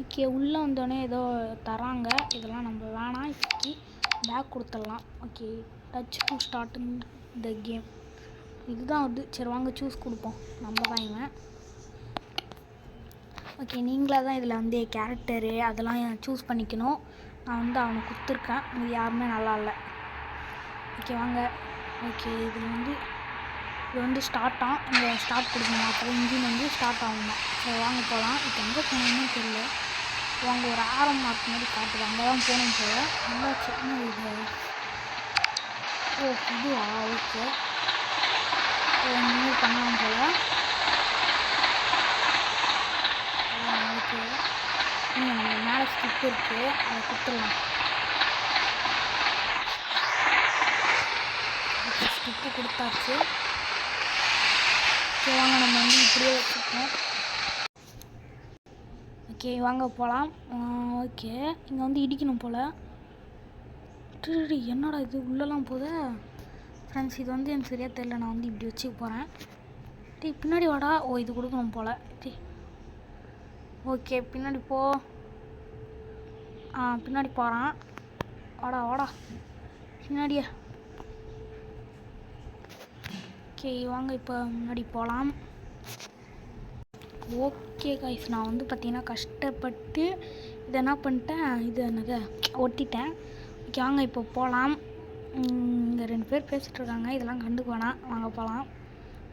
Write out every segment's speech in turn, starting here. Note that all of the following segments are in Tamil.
ஓகே, உள்ளே வந்தோடனே ஏதோ தராங்க. இதெல்லாம் நம்ம வேணாம். இப்போக்கி பேக் கொடுத்துடலாம். ஓகே, டச் டு ஸ்டார்ட் இந்த கேம் இதுதான் வருது. சரி வாங்க சூஸ் கொடுப்போம். நம்ம தான் இவன். ஓகே, நீங்களாக தான் இதில் வந்து கேரக்டரு அதெல்லாம் சூஸ் பண்ணிக்கணும். நான் வந்து அவனை கொடுத்துருக்கேன். இது யாருமே நல்லா இல்லை. ஓகே வாங்க. ஓகே, இது வந்து ஸ்டார்ட் ஆகும். இங்கே ஸ்டார்ட் கொடுக்கணும். அப்போ இன்ஜின் வந்து ஸ்டார்ட் ஆகணும். சரி வாங்க போகலாம். இப்போ எங்கே போகணுன்னு தெரியல. வாங்க, ஒரு ஆரம் மார்க் மாதிரி காட்டுது. அங்கே தான் போகணும் போல. நல்லா சின்ன இது. ஓ இதுவா? ஓகே, நீங்கள் பண்ணலாம் போல. ஓகே, நம்ம மேலே ஸ்கிப் இருக்குது, அதை கொடுத்துடலாம். ஓகே, ஸ்கிப்பு கொடுத்தாச்சு. ஓகே வாங்க, நம்ம வந்து இப்படியே வச்சுருக்கோம். ஓகே வாங்க போகலாம். ஓகே, இங்கே வந்து இடிக்கணும் போல். என்னடா இது உள்ளெல்லாம் போகுது ஃப்ரெண்ட்ஸ். இது வந்து எனக்கு சரியாக தெரியல. நான் வந்து இப்படி வச்சுக்க போகிறேன். பின்னாடி வாடா. ஓ இது கொடுக்கணும் போல். ஓகே, பின்னாடி போ. பின்னாடி போகிறான். வாடா வாடா பின்னாடியே. ஓகே வாங்க, இப்போ முன்னாடி போகலாம். ஓகே கைஸ், நான் வந்து பார்த்திங்கன்னா கஷ்டப்பட்டு இதை என்ன பண்ணிட்டேன், இது என்னது ஒட்டிட்டேன். ஓகே வாங்க இப்போ போகலாம். இங்கே 2 பேர் பேசிகிட்டு இருக்காங்க. இதெல்லாம் கண்டுக்க வேணாம். வாங்க போகலாம்.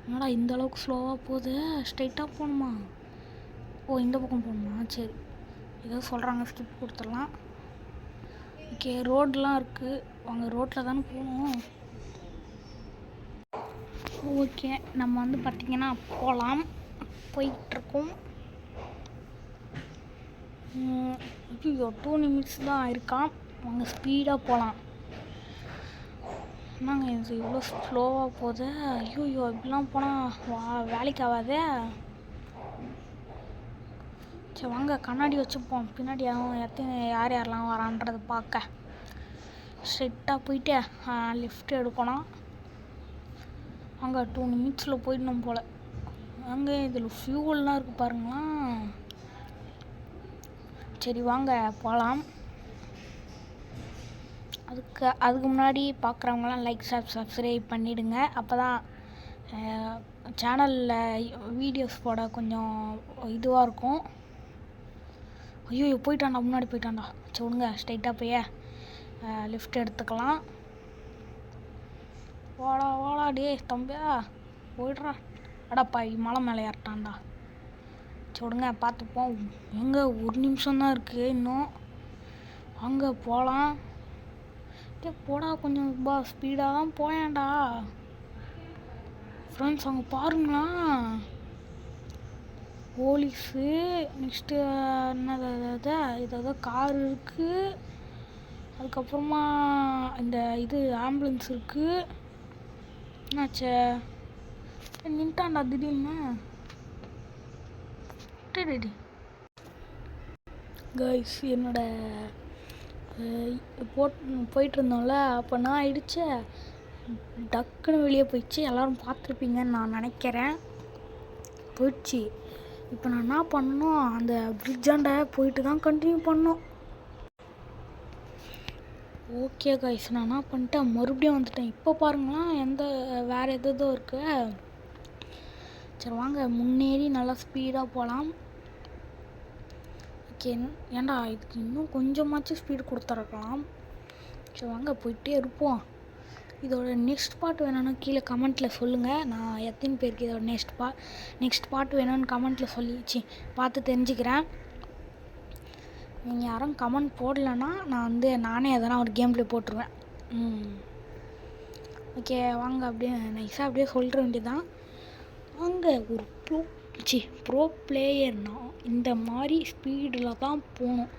என்னடா இந்த அளவுக்கு ஸ்லோவாக போகுது. ஸ்ட்ரைட்டாக போகணுமா? ஓ இந்த பக்கம் போகணுமா? சரி, ஏதோ சொல்கிறாங்க. ஸ்கிப் கொடுத்துடலாம். ஓகே, ரோடெலாம் இருக்குது. வாங்க ரோட்டில் தானே போகணும். ஓகே, நம்ம வந்து பார்த்திங்கன்னா போகலாம். போயிட்டுருக்கோம். ஐயோ 2 நிமிட்ஸ் தான் ஆயிருக்கான். வாங்க ஸ்பீடாக போகலாம். என்னங்க இது இவ்வளோ ஸ்லோவாக போகுது. ஐயோ இப்படிலாம் போனால் வேலைக்கு ஆகாதே. சரி வாங்க கண்ணாடி வச்சுப்போம். பின்னாடி யார் யாரெல்லாம் வரான்றதை பார்க்க. ஸ்ட்ரெயிட்டாக போயிட்டு லெஃப்ட் எடுக்கணும். அங்கே 2 நிமிட்ஸில் போயிடணும் போல். அங்கே இதில் ஃபியூவல்லாம் இருக்குது பாருங்களா. சரி வாங்க போகலாம். அதுக்கு முன்னாடி பார்க்குறவங்களாம் லைக் சப்ஸ்கிரைப் பண்ணிவிடுங்க. அப்போ தான் சேனலில் வீடியோஸ் போட கொஞ்சம் இதுவாக இருக்கும். ஐயோ போயிட்டான்டா, முன்னாடி போயிட்டான்டா. சரி விடுங்க, ஸ்ட்ரைட்டாக போய் லெஃப்ட் எடுத்துக்கலாம். வாடா வாடா டே தம்பியா, போயிடுறா. அடாப்பா மலை மேலே ஏறட்டான்டா. சரி விடுங்க, பார்த்துப்போம். எங்கே 1 நிமிஷம் தான் இருக்குது இன்னும். அங்கே போகலாம். போடா கொஞ்சம் ஸ்பீடாக தான் போயேன்டா ஃப்ரெண்ட்ஸ். அங்கே பாருங்களா, போலீஸு. நெக்ஸ்ட்டு என்னது ஏதாவது கார் இருக்குது. அதுக்கப்புறமா இந்த இது ஆம்புலன்ஸ் இருக்குது. என்னாச்சே நின்ட்டான்டா திடீர்னு. கைஸ், என்னோட போயிட்டு இருந்தோம்ல, அப்போ நான் ஆயிடுச்சு டக்குன்னு வெளியே போயிடுச்சு. எல்லோரும் பார்த்துருப்பீங்கன்னு நான் நினைக்கிறேன். போயிடுச்சு. இப்போ நான் என்ன பண்ணணும், அந்த பிரிட்ஜாண்ட போயிட்டு தான் கண்டினியூ பண்ணோம். ஓகே கைஸ், நான் என்ன பண்ணிட்டேன், மறுபடியும் வந்துட்டேன். இப்போ பாருங்களா வேறு எதோ இருக்கு. சரி வாங்க முன்னேறி நல்லா ஸ்பீடாக போகலாம். ஓகே, ஏன்டா இதுக்கு இன்னும் கொஞ்சமாச்சும் ஸ்பீடு கொடுத்துருக்கலாம். சரி வாங்க போயிட்டே இருப்போம். இதோட நெக்ஸ்ட் பார்ட் வேணும்னா கீழே கமெண்ட்டில் சொல்லுங்கள். நான் எத்தனை பேருக்கு இதோட நெக்ஸ்ட் பார்ட் வேணும்னு கமெண்ட்டில் சொல்லிச்சு பார்த்து தெரிஞ்சுக்கிறேன். நீங்கள் யாரும் கமெண்ட் போடலைன்னா நான் வந்து நானே எதனா ஒரு கேம் ப்ளே போட்டுருவேன். ஓகே வாங்க, அப்படியே நைஸாக அப்படியே சொல்லிட வேண்டியதான். வாங்க, ஒரு ப்ரோ பிளேயர்னா இந்த மாதிரி ஸ்பீடில் தான் போகணும்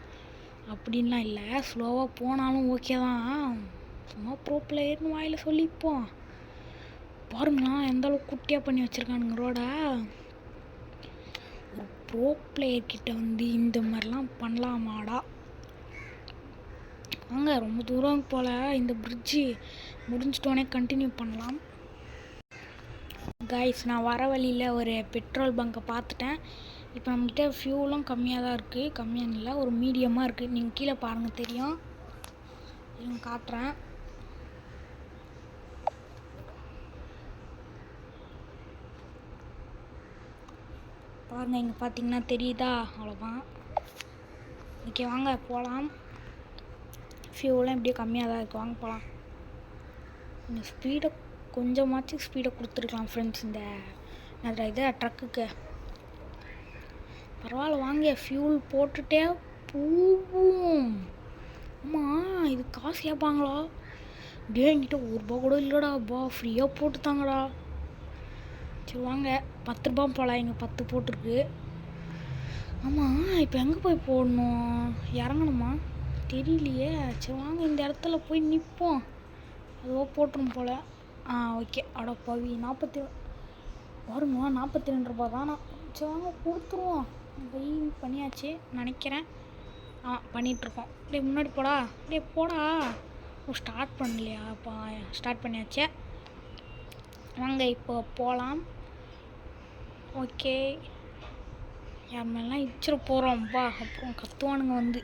அப்படின்லாம் இல்லை. ஸ்லோவாக போனாலும் ஓகே தான். சும்மா ப்ரோ பிளேயர்னு வாயில் சொல்லிப்போம். பாருங்களா எந்தளவுக்கு குட்டியாக பண்ணி வச்சுருக்கானுங்க ரோட. ஒரு ப்ரோ பிளேயர்கிட்ட வந்து இந்த மாதிரிலாம் பண்ணலாமாடா. வாங்க ரொம்ப தூரம் போல். இந்த பிரிட்ஜு முடிஞ்சிட்டோன்னே கண்டினியூ பண்ணலாம். கைஸ், நான் வர வழியில் ஒரு பெட்ரோல் பங்கை பார்த்துட்டேன். இப்போ நம்மகிட்ட ஃபியூலும் கம்மியாக தான் இருக்குது, கம்மியாக இல்லை, ஒரு மீடியமாக இருக்குது. நீங்கள் கீழே பாருங்கள் தெரியும், நான் காட்டுறேன். பாருங்கள், இங்கே பார்த்தீங்கன்னா தெரியுதா, அவ்வளோதான். ஓகே வாங்க போகலாம். ஃபியூலாம் எப்படியும் கம்மியாக தான் இருக்குது, வாங்க போகலாம். இந்த ஸ்பீடை கொஞ்சமாச்சும் ஸ்பீடை கொடுத்துருக்கலாம் ஃப்ரெண்ட்ஸ், இந்த இதை ட்ரக்குக்கு. பரவாயில்ல வாங்க, ஃபியூல் போட்டுட்டே போவோம். ஆமாம், இது காசு கேட்பாங்களா? டே என்கிட்ட ₹1 கூட இல்லைடா, ஃப்ரீயாக போட்டுத்தாங்கடா. சரி வாங்க, ₹10 போகலாம், இங்கே 10 போட்டிருக்கு. ஆமாம், இப்போ எங்கே போய் போடணும்? இறங்கணுமா? தெரியலையே. சரி வாங்க, இந்த இடத்துல போய் நிற்போம். அதுவோ போட்டுரும் போல். ஓகே. அடப்பாவி, பாருங்க ₹42 தானா? சரி வாங்க கொடுத்துருவோம். வெயிட் பண்ணியாச்சு நினைக்கிறேன். பண்ணிகிட்ருக்கோம். டே முன்னாடி போடா, டே போடா. ஸ்டார்ட் பண்ணலையா? ஸ்டார்ட் பண்ணியாச்சே. வாங்க இப்போ போகலாம். ஓகே, யார் மேலாம் இடிச்சிட போகிறோம்ப்பா. அப்புறம் கத்துவானுங்க வந்து,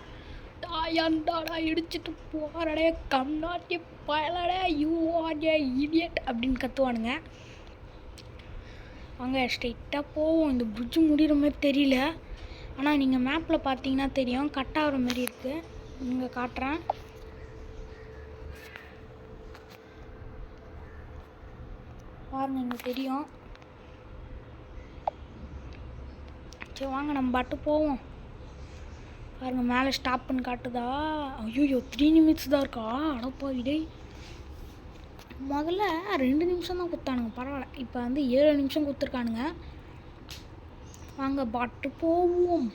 ஏன்டாடா இடிச்சிட்டு போகிறடே கம்நாட்டி பயலடே, யூ ஆர் ஏ இடியட் அப்படின்னு கத்துவானுங்க. வாங்க ஸ்ட்ரெயிட்டாக போவோம். இந்த பிரிட்ஜு முடிகிற மாதிரி தெரியல, ஆனால் நீங்கள் மேப்பில் பார்த்தீங்கன்னா தெரியும், கட் ஆகிற மாதிரி இருக்குது. இங்கே காட்டுறேன். பாருங்கள், இங்கே தெரியும். சரி வாங்க நம்ம பாட்டு போவோம். பாருங்கள் மேலே ஸ்டாப் பண்ணி காட்டுதா? ஐயோ 3 நிமிட்ஸ் தான் இருக்கா? அடப்பா இடை, முதல்ல 2 நிமிஷம் தான் கொடுத்தானுங்க, பரவாயில்ல. இப்போ வந்து 7 நிமிஷம் கொடுத்துருக்கானுங்க. வாங்க பாட்டு போவோம்.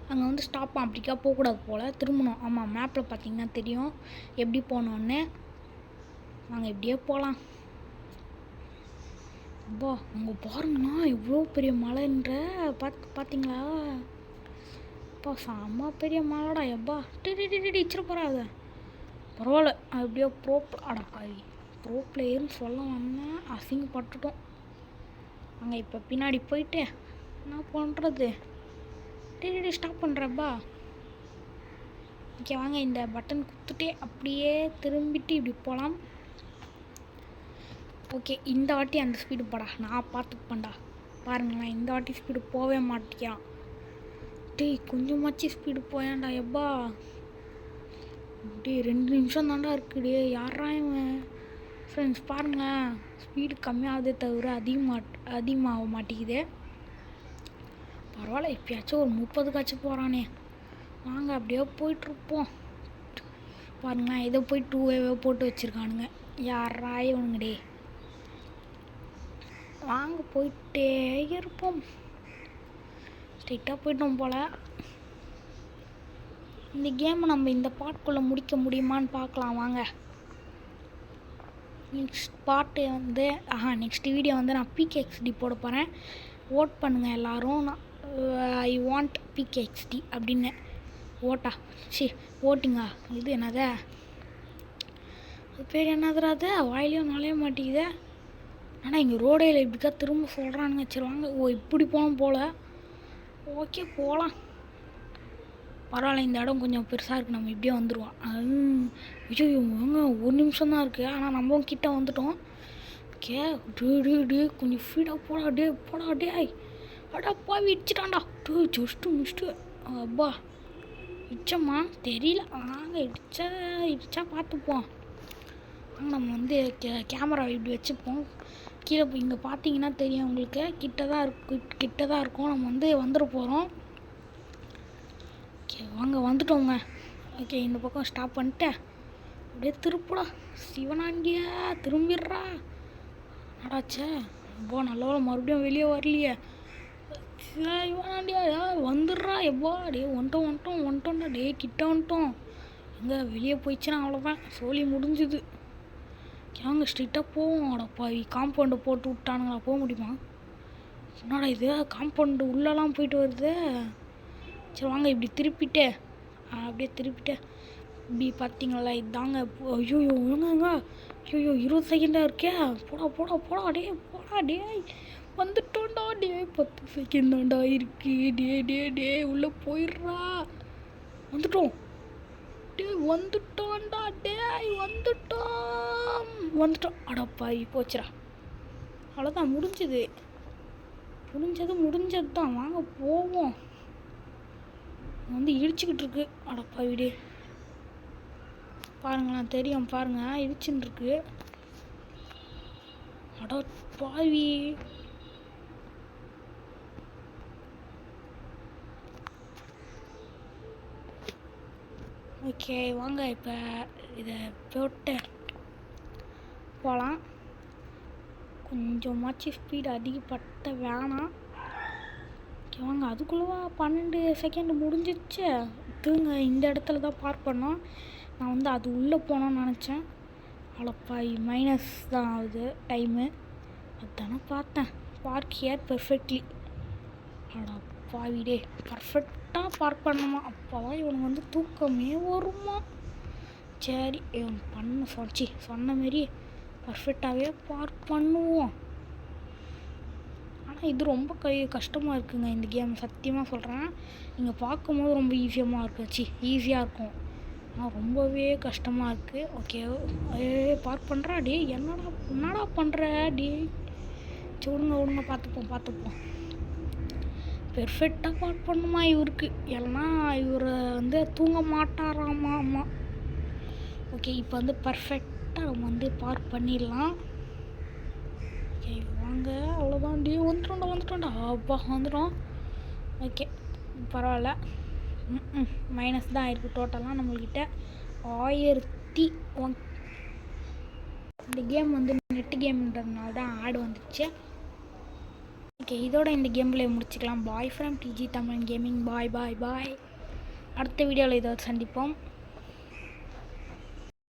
அங்கே வந்து ஸ்டாப் அப்படிக்கா போகக்கூடாது போல், திரும்பணும். ஆமாம், மேப்பில் பார்த்தீங்கன்னா தெரியும் எப்படி போகணுன்னு. வாங்க இப்படியே போகலாம். அப்பா அங்கே பாருங்கண்ணா, எவ்வளோ பெரிய மலைன்ற பார்த்தீங்களா? அப்பா செம்ம பெரிய மலைடா. எப்பா இச்சிட போகிறாங்க. பரவாயில்ல, அப்படியே ப்ரோ பிளேயர்னு சொல்ல வந்தேன், அசிங்கப்பட்டுட்டோம். அங்கே இப்போ பின்னாடி போயிட்டு என்ன பண்ணுறது? ஸ்டாப் பண்ணுறப்பா. ஓகே வாங்க, இந்த பட்டன் குத்துட்டே அப்படியே திரும்பிட்டு இப்படி போகலாம். ஓகே, இந்த வாட்டி அந்த ஸ்பீடு போடா, நான் பார்த்துப்பேன்டா. பாருங்களேன், இந்த வாட்டி ஸ்பீடு போகவே மாட்டேங்கிறான். டேய் கொஞ்சமாச்சு ஸ்பீடு போயான்டா. எப்பா டே 2 நிமிஷம் தான்டா இருக்குடே, யாரா இவன்? ஃப்ரெண்ட்ஸ் பாருங்களேன், ஸ்பீடு கம்மியாகுதே தவிர அதிகமாக மாட்டேங்குது. பரவாயில்ல, இப்போயாச்சும் ஒரு 30காச்சும் போகிறானே. வாங்க அப்படியே போயிட்டுருப்போம். பாருங்களேன், இதை போய் 2 போட்டு வச்சுருக்கானுங்க. யாரா இவனுங்கடே? வாங்க போயிட்டே இருப்போம். ஸ்ட்ரெயிட்டாக போயிட்டோம் போல். இந்த கேமை நம்ம இந்த பாட்டுக்குள்ளே முடிக்க முடியுமான்னு பார்க்கலாம் வாங்க. நெக்ஸ்ட் பாட்டு வந்து நெக்ஸ்ட் வீடியோ வந்து நான் PKXD போட போகிறேன். ஓட் பண்ணுங்கள் எல்லோரும். ஐ வாண்ட் PKXD அப்படின்னு ஓட்டிங்கா. இது என்னது, அது பேர் என்னதுராது? வாயிலையும் நுழைய மாட்டேங்குது. ஆனால் இங்கே ரோடையில் இப்படிக்கா திரும்ப சொல்கிறானுங்க. சரி வாங்க, இப்படி போகணும் போல். ஓகே போகலாம். பரவாயில்ல, இந்த இடம் கொஞ்சம் பெருசாக இருக்குது, நம்ம இப்படியே வந்துடுவோம். ஐயோ இவங்க 1 நிமிஷம் தான் இருக்குது, ஆனால் நம்மளும் கிட்டே வந்துட்டோம். ஓகே கொஞ்சம் ஃபீடாக போடா டே அடாப்பா இடிச்சிட்டான்டா. Just mist. அப்பா இடிச்சம்மா தெரியல, நாங்கள் இடிச்சா பார்த்துப்போம். நம்ம வந்து கேமரா இப்படி வச்சுப்போம். கீழே இங்கே பார்த்தீங்கன்னா தெரியும் உங்களுக்கு, கிட்ட தான் இருக்கும். நம்ம வந்து வந்துட போகிறோம். ஓகே வாங்க வந்துட்டோங்க. ஓகே இந்த பக்கம் ஸ்டாப் பண்ணிட்டு அப்படியே திருப்படா. சிவனாண்டியா திரும்பிடுறா. நடாச்சே நல்லவள மறுபடியும் வெளியே வரலையே. சிவனாண்டியா வந்துடுறா. டே வந்துட்டோம்டா. டே கிட்ட வந்துட்டோம். எங்கே வெளியே போயிடுச்சுன்னா அவ்வளோதான், சோழி முடிஞ்சுது. வாங்க ஸ்ட்ரிக்டாக போவோம். அடப்பாவி, காம்பவுண்டை போட்டு விட்டானுங்களா? போக முடியுமா? என்னடா இது, காம்பவுண்டு உள்ளெல்லாம் போயிட்டு வருது. சரி வாங்க இப்படி திருப்பிட்டு அப்படியே இப்படி பார்த்தீங்களா? இதாங்க. ஐயோ ஏங்க 20 செகண்டாக இருக்கே. போடா டே வந்துட்டோண்டா டே, 10 செகண்ட் தான்டா இருக்கு. டே உள்ளே போயிடுறா. வந்துட்டோம் டே, வந்துட்டோண்டா டே, வந்துட்டோம். அடப்பாய் போச்சுடா. அவ்வளோதான், முடிஞ்சது தான். வாங்க போவோம். இடிச்சுக்கிட்டு இருக்கு. அடப்பாய் டே, பாருங்களேன், தெரியும் பாருங்க, இடிச்சுன்னு இருக்கு. அடப்பாவி. ஓகே வாங்க, இப்போ இதை போட்டு போகலாம். கொஞ்சமாச்சு ஸ்பீடு அதிகப்பட்ட வேணாம். ஓகே வாங்க, அதுக்குள்ளவா 12 செகண்ட் முடிஞ்சிச்சு. தூங்க இந்த இடத்துல தான் பார்க் பண்ணோம். நான் அது உள்ளே போனோன்னு நினச்சேன். அவ்வளோப்பாய், மைனஸ் தான் ஆகுது டைமு. அதுதானே பார்த்தேன். Park here perfectly. அடப்பாவிடே, பர்ஃபெக்டாக பார்க் பண்ணணுமா? அப்போ தான் இவனுக்கு தூக்கமே வருமா? சரி, இவன் சொன்ன மாரி பர்ஃபெக்டாகவே பார்க் பண்ணுவோம். ஆனால் இது ரொம்ப கஷ்டமாக இருக்குங்க இந்த கேம், சத்தியமாக சொல்கிறேன். நீங்கள் பார்க்கும்போது ரொம்ப ஈஸியாக இருக்கும். ஆனால் ரொம்பவே கஷ்டமாக இருக்குது. ஓகே பார்க் பண்ணுறா டே, என்னடா பண்ணுற டே? விடுங்க, பார்த்துப்போம். பெர்ஃபெக்டாக பார்க் பண்ணுமா இவருக்கு, இல்லைனா இவர் தூங்க மாட்டாராமா. ஆமாம். ஓகே, இப்போ பர்ஃபெக்டாக நம்ம பார்க் பண்ணிடலாம். ஓகே வாங்க, அவ்வளோதான் டே, வந்துட்டோண்டா. அப்பா வந்துட்டோம். ஓகே பரவாயில்ல. மைனஸ் தான் ஆயிருக்கு டோட்டலாக நம்மள்கிட்ட 1001. இந்த கேம் நெட்டு கேம்ன்றதுனால தான் ஆடு வந்துச்சு. ஓகே, இதோட இந்த கேம் பிளே முடிச்சுக்கலாம். Bye from DG Tamil gaming. Bye. அடுத்த வீடியோவில் இதோட சந்திப்போம்.